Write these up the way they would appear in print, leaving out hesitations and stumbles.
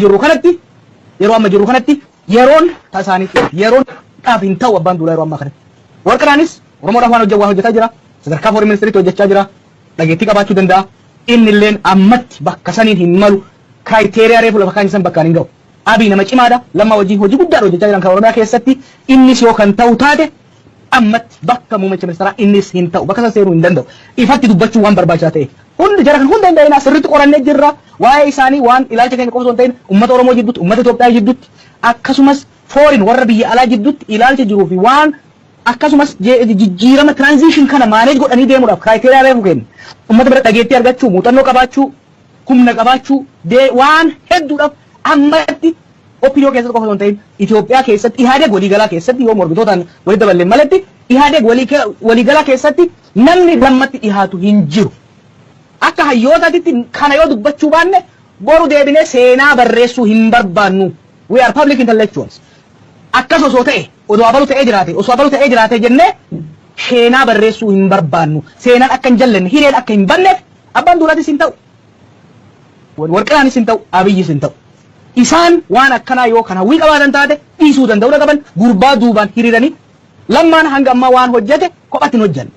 jiru kanatti yeroo amma jiru kanatti yeroon tasaanii yeroon dhaaf hin ta'u abbaan duulaa yeroo amma kanatti warqanaanis oromoodhaaf waan hojjetaa jira sadarkaa foreign ministeriitti hojjechaa jira dhageettii qabaachuu danda'a inni illeen ammatti bakka saniin hin malu kriteeriyaa reefu lafa kaan isan bakkaan hin ga'u abii nama cimaadha lamma wajjin hojii guddaadha hojjechaa jiran kan oromiyaa keessatti innis yoo kan ta'u taate ammatti bakka muummicha ministeeraa innis hin ta'u bakka san seenuu hin danda'u ifatti dubbachuu waan barbaachisaa ta'e hundi jara kan hunda hin da'inaa sirriitti qorannee jirra waa'ee isaanii waan ilaalcha keenya qofa osoo hin ta'in uummata Oromoo jidduutti uummata Itoophiyaa jidduutti akkasumas foreign warra biyya alaa jidduutti ilaalcha jiruu fi waan akkasumas jijjiirama transition kana manage godhanii deemuudhaaf kriteeriyaa reefu kenna uummata bira dhageettii argachuu muuxannoo qabaachuu humna qabaachuu waan hedduudhaaf ammatti opinion keessatti qofa osoo hin ta'in Itoophiyaa keessatti ihaadee waliigalaa keessatti yoo mormitootaan walitti daballee malatti ihaadee waliigalaa keessatti namni lammatti dhihaatu hin jiru. Akka hayyootaatti kana yoo dubbachuu baanne boru deebinee seenaa barreessuu hin barbaannu. We are public intellectuals. Akkas osoo ta'e osoo abalu ta'ee jiraate jennee seenaa barreessuu hin barbaannu. Seenaan akka hin jallenne hireen akka hin banneef abbaan duulaatis hin ta'u. Warqinaanis hin ta'u abiyyis hin ta'u. Isaan waan akkanaa yoo kana hawwii qabaatan taate dhiisuu danda'uu qaban gurbaa duubaan hiriiranii lammaan hanga ammaa waan hojjete kophatti hin hojjanne.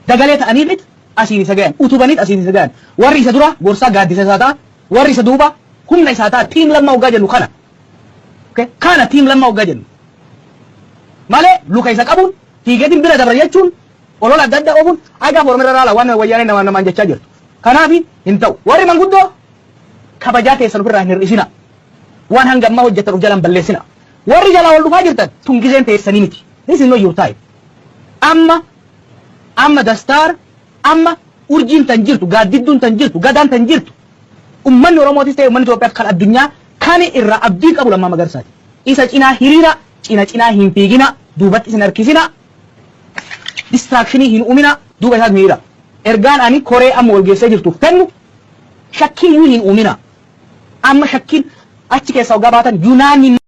Dagalee ta'aniifit asiin isa gayan utubaniit asiin isa gayan warri isa dura gorsaa gaaddisa isaa ta'a warri isa duuba humna isaa ta'a tiim lammaa hoggaa jennu kana kana tiim lammaa hoggaa jennu malee luka isa qabuun fiigeetiin bira dabra jechuun olola adda addaa oofuun agaaf oromoo irraa waan wayyaanee namaan jechaa jirtu kanaaf hin ta'u warri manguddoo kabajaa teessan ofirraa hin hir'isina waan hanga ammaa hojjetan of jalaan balleessina warri jalaa wal dhufaa jirtan tungiseen teessanii miti this is not your time amma dastaar amma urjiin tan jirtu gaaddidduun tan jirtu gadaan tan jirtu ummanni oromootis ta'e ummanni Itoophiyaaf kan addunyaa kan irraa abdii qabu Lammaa Magarsaati isa cinaa hiriira cinaa hin fiigina duubatti isin harkisina distraactionii hin uumina duuba isaas hiriira ergaan ani koree amma wal geessee jirtu kennu shakkiin hin uumina amma shakkiin achi keessa hoggaa baatan yunaanii